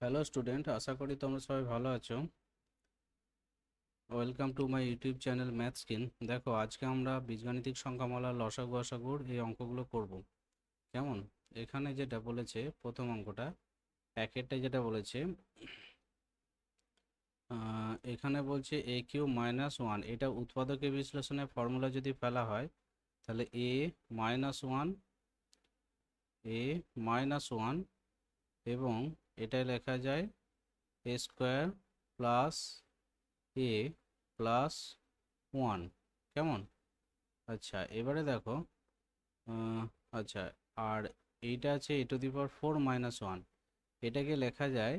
Hello student, আশা করি তোমরা সবাই ভালো আছো। Welcome to my YouTube channel math skin. দেখো, আজকে আমরা বীজগাণিতিক সংখ্যামালা লসাগু গসাগুর এই অঙ্কগুলো করব। কেমন? এখানে যেটা বলেছে প্রথম অঙ্কটা, একেরটাই যেটা বলেছে, এখানে বলছে এ কিউ মাইনাস ওয়ান। এটা উৎপাদকের বিশ্লেষণের ফর্মুলা যদি ফেলা হয় তাহলে এ মাইনাস ওয়ান এবং এটা লেখা যায় এ স্কোয়ার প্লাস এ প্লাস ওয়ান। কেমন? আচ্ছা, এবারে দেখো, আহ, আচ্ছা, আর এইটা আছে e⁴ এটাকে লেখা যায়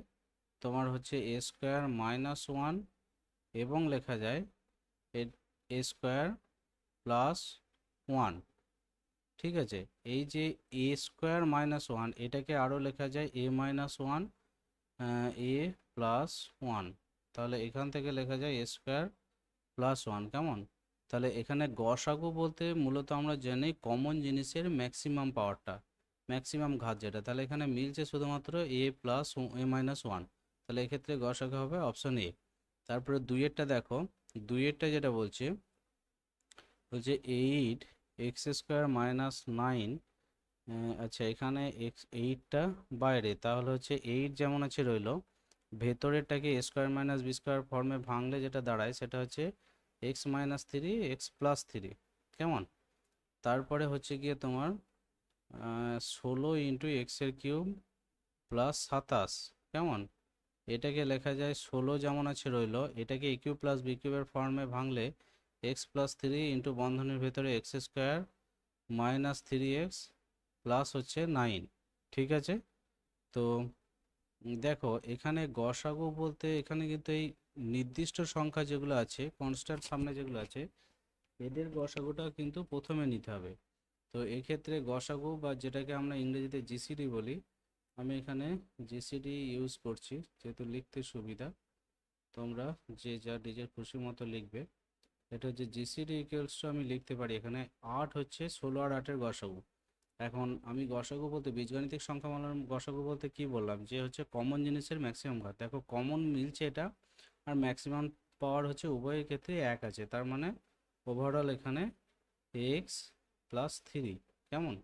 তোমার হচ্ছে এ স্কোয়ার মাইনাস ওয়ান এবং লেখা যায় এ স্কোয়ার প্লাস ওয়ান। ঠিক আছে, এই যে এ স্কোয়ার মাইনাস ওয়ান এটাকে আরও লেখা যায় এ মাইনাস ওয়ান এ প্লাস ওয়ান। তাহলে এখান থেকে লেখা যায় এ স্কোয়ার প্লাস ওয়ান। কেমন? তাহলে এখানে গসাগু বলতে মূলত আমরা জানি কমন জিনিসের ম্যাক্সিমাম পাওয়ারটা, ম্যাক্সিমাম ঘাত যেটা। তাহলে এখানে মিলছে শুধুমাত্র এ প্লাস এ মাইনাস ওয়ান। তাহলে এক্ষেত্রে গসাগু হবে অপশন এ। তারপরে দুইয়েরটা দেখো, দুইয়েরটা যেটা বলছে বলছে eight x square minus nine. আচ্ছা, এখানে এক্স এইটটা বাইরে, তাহলে হচ্ছে এইট যেমন আছে রইলো, ভেতরেরটাকে এ স্কোয়ার মাইনাস বি স্কোয়ার ফর্মে ভাঙলে যেটা দাঁড়ায় সেটা হচ্ছে x minus three x plus three. কেমন? তারপরে হচ্ছে গিয়ে তোমার 16 × x³ প্লাস 27। কেমন? এটাকে লেখা যায় 16 যেমন আছে রইলো, এটাকে এ কিউ প্লাস বি কিউবের ফর্মে ভাঙলে এক্স প্লাস থ্রি ইন্টু বন্ধনীর ভেতরে x square minus three x plus হচ্ছে নাইন। ঠিক আছে? তো দেখো, এখানে গসাগু বলতে এখানে কিন্তু এই নির্দিষ্ট সংখ্যা যেগুলো আছে, কনস্ট্যান্ট সামনে যেগুলো আছে, এদের গসাগুটা কিন্তু প্রথমে নিতে হবে। তো এক্ষেত্রে গসাগু বা যেটাকে আমরা ইংরেজিতে জিসিডি বলি, আমি এখানে জিসিডি ইউজ করছি যেহেতু লিখতে সুবিধা। তোমরা যে যা নিজের খুশি মতো লিখবে। এটা হচ্ছে জিসিডি ইকুয়ালস টু, আমি লিখতে পারি এখানে 8 হচ্ছে 16 আর 8-এর গসাগু। এখন আমি গসাগু বলতে বীজগাণিতিক সংখ্যামালার গসাগু বলতে কি বললাম, যে হচ্ছে কমন জিনিসের ম্যাক্সিমাম ঘাত। দেখো, কমন মিলছে এটা, আর ম্যাক্সিমাম পাওয়ার হচ্ছে উভয়ের ক্ষেত্রে এক আছে, তার মানে ওভারঅল এখানে এক্স প্লাস থ্রি। কেমন?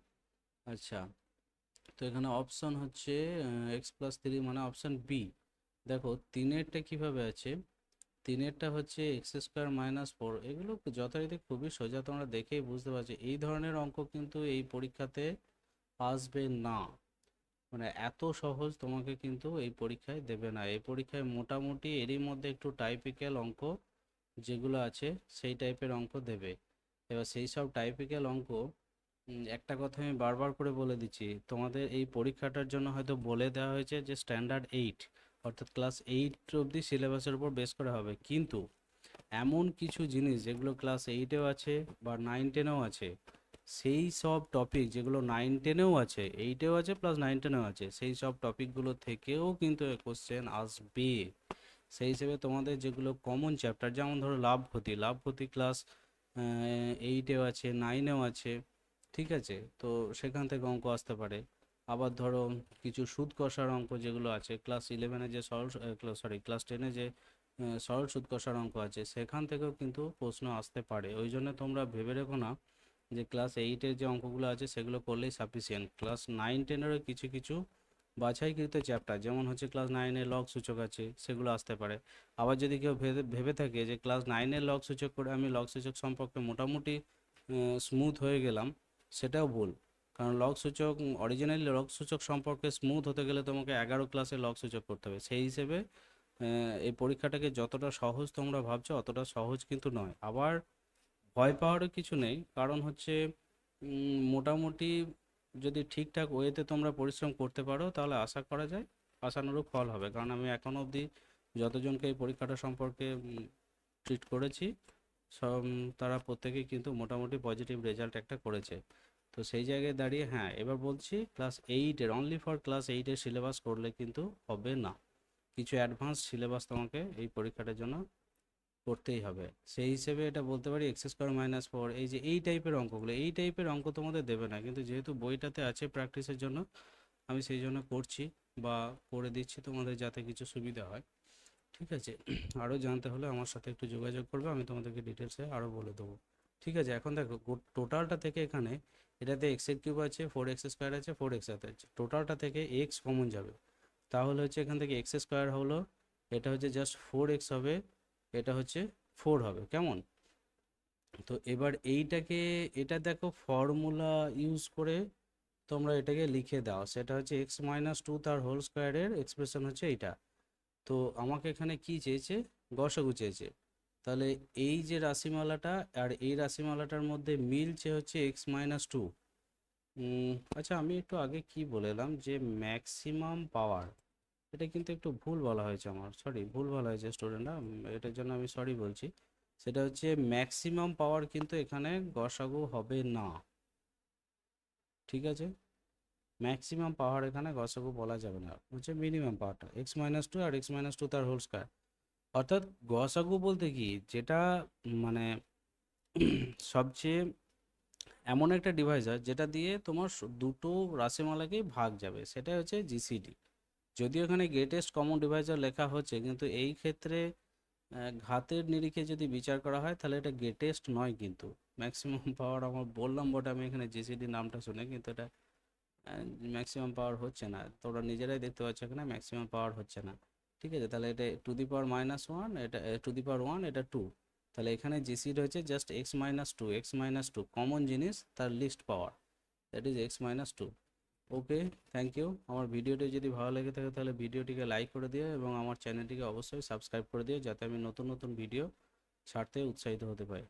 আচ্ছা, তো এখানে অপশন হচ্ছে এক্স প্লাস থ্রি, মানে অপশন বি। দেখো, তিনেরটা কিভাবে আছে, তিনেরটা হচ্ছে এক্স স্কোয়ার মাইনাস ফোর। এগুলো যথারীতি খুবই সোজা, তোমরা দেখেই বুঝতে পারছো এই ধরনের অঙ্ক কিন্তু এই পরীক্ষাতে আসবে না। মানে এত সহজ তোমাকে কিন্তু এই পরীক্ষায় দেবে না। এই পরীক্ষায় মোটামুটি এরই মধ্যে একটু টাইপিক্যাল অঙ্ক যেগুলো আছে সেই টাইপের অঙ্ক দেবে। এবার সেই সব টাইপিক্যাল অঙ্ক, একটা কথা আমি বারবার করে বলে দিচ্ছি, তোমাদের এই পরীক্ষাটার জন্য হয়তো বলে দেওয়া হয়েছে যে স্ট্যান্ডার্ড এইট, অর্থাৎ ক্লাস এইট অবধি সিলেবাসের উপর বেস করা হবে, কিন্তু এমন কিছু জিনিস যেগুলো ক্লাস এইটেও আছে বা নাইন টেনেও আছে, সেই সব টপিক যেগুলো নাইন টেনেও আছে, এইটেও আছে প্লাস নাইন টেনেও আছে, সেই সব টপিকগুলো থেকেও কিন্তু কোশ্চেন আসবে। সেই হিসেবে তোমাদের যেগুলো কমন চ্যাপ্টার, যেমন ধরো লাভ ক্ষতি, লাভ ক্ষতি ক্লাস এইটেও আছে নাইনেও আছে। ঠিক আছে? তো সেখান থেকে অঙ্ক আসতে পারে। আবার ধরো কিছু সুদ কষার অঙ্ক যেগুলো আছে ক্লাস ইলেভেনে, যে সরল, সরি ক্লাস টেনে যে সরল সুদ কষার অঙ্ক আছে, সেখান থেকেও কিন্তু প্রশ্ন আসতে পারে। ওই জন্য তোমরা ভেবে রেখো না যে ক্লাস এইটের যে অঙ্কগুলো আছে সেগুলো করলেই সাফিসিয়েন্ট। ক্লাস নাইন টেনেরও কিছু কিছু বাছাইকৃত চ্যাপ্টার, যেমন হচ্ছে ক্লাস নাইনের লগ সূচক আছে, সেগুলো আসতে পারে। আবার যদি কেউ ভেবে ভেবে থাকে যে ক্লাস নাইনের লগ সূচক করে আমি লগ সূচক সম্পর্কে মোটামুটি স্মুথ হয়ে গেলাম, সেটাও ভুল। কারণ লগ সূচক, অরিজিনালি লগ সূচক সম্পর্কে স্মুথ হতে গেলে তোমাকে 11 ক্লাসে লগ সূচক করতে হবে। সেই হিসেবে এই পরীক্ষাটাকে যতটা সহজ তোমরা ভাবছো অতটা সহজ কিন্তু নয়। আবার ভয় পাওয়ারও কিছু নেই, কারণ হচ্ছে মোটামুটি যদি ঠিকঠাক ওয়েতে তোমরা পরিশ্রম করতে পারো তাহলে আশা করা যায় আশানুরূপ ফল হবে। কারণ আমি এখনো অবধি যতজনকে এই পরীক্ষাটা সম্পর্কে ট্রিট করেছি, সব তারা প্রত্যেকেই কিন্তু মোটামুটি পজিটিভ রেজাল্ট একটা করেছে। তো সেই জায়গায় দাঁড়িয়ে হ্যাঁ, এবার বলছি ক্লাস এইটের, অনলি ফর ক্লাস এইটের সিলেবাস করলে কিন্তু হবে না। কিছু অ্যাডভান্স সিলেবাস তোমাকে এই পরীক্ষাটার জন্য করতেই হবে। সেই হিসেবে এটা বলতে পারি এক্স স্কোয়ার মাইনাস ফোর, এই যে এই টাইপের অঙ্কগুলো, এই টাইপের অঙ্ক তোমাদের দেবে না, কিন্তু যেহেতু বইটাতে আছে প্র্যাকটিসের জন্য আমি সেই জন্য করছি। বা করে দিচ্ছি তোমাদের যাতে কিছু সুবিধা হয়। ঠিক আছে, আরও জানতে হলে আমার সাথে একটু যোগাযোগ করবে, আমি তোমাদেরকে ডিটেলসে আরও বলে দেবো। ঠিক আছে, এখন দেখো টোটালটা থেকে এখানে এটাতে এক্স এর কিউব আছে, 4x² আছে, 4x আছে, টোটালটা থেকে এক্স কমন যাবে, তাহলে হচ্ছে এখান থেকে এক্স স্কোয়ার হলো, এটা হচ্ছে জাস্ট 4x হবে, এটা হচ্ছে 4 হবে, কেমন? তো এবার এটা দেখো ফর্মুলা ইউজ করে তোমরা এটাকে লিখে দাও, সেটা হচ্ছে x-2 তার হোল স্কোয়ারের এক্সপ্রেশন হচ্ছে এইটা। তো আমাকে এখানে কি চেয়েছে, গসাগু চেয়েছে, তাহলে এই যে রাশিমালাটা আর এই রাশিমালাটার মধ্যে মিলছে হচ্ছে x-2। আচ্ছা, আমি একটু আগে কি বলেলাম যে ম্যাক্সিমাম পাওয়ার, এটা কিন্তু একটু ভুল বলা হয়েছে, আমার সরি, ভুল বলা হয়েছে স্টুডেন্টরা, এটার জন্য আমি সরি বলছি। সেটা হচ্ছে ম্যাক্সিমাম পাওয়ার কিন্তু এখানে গসাগু হবে না, ঠিক আছে? ম্যাক্সিমাম পাওয়ার এখানে গসাগু বলা যাবে না, হচ্ছে মিনিমাম পাওয়ারটা x-2 আর x-2 তার হোল স্কয়ার। অর্থাৎ গসাগু বলতে কি, যেটা মানে সবচেয়ে এমন একটা ডিভাইজার যেটা দিয়ে তোমার দুটো রাশিমালাকেই ভাগ যাবে, সেটাই হচ্ছে জিসিডি। যদিও এখানে গ্রেটেস্ট কমন ডিভাইজার লেখা হচ্ছে, কিন্তু এই ক্ষেত্রে ঘাতের নিরিখে যদি বিচার করা হয় তাহলে এটা গ্রেটেস্ট নয়, কিন্তু ম্যাক্সিমাম পাওয়ার আমার বললাম বটে আমি এখানে জিসিডি নামটা শুনে, কিন্তু এটা ম্যাক্সিমাম পাওয়ার হচ্ছে না, তোমরা নিজেরাই দেখতে পাচ্ছ এখানে ম্যাক্সিমাম পাওয়ার হচ্ছে না। ঠিক আছে, তাহলে এটা টু দি পাওয়ার -1, এটা টু দি পাওয়ার 1, এটা 2, তাহলে এখানে জিসিডি হচ্ছে জাস্ট x-2, x-2 কমন জিনিস, তার least power, that is x-2। Okay, thank you. আমার ভিডিওটি যদি ভালো লেগে থাকে তাহলে ভিডিওটিকে লাইক করে দিও এবং আমার চ্যানেলটিকে অবশ্যই সাবস্ক্রাইব করে দিও, যাতে আমি নতুন নতুন ভিডিও ছাড়তে উৎসাহিত হতে পারি।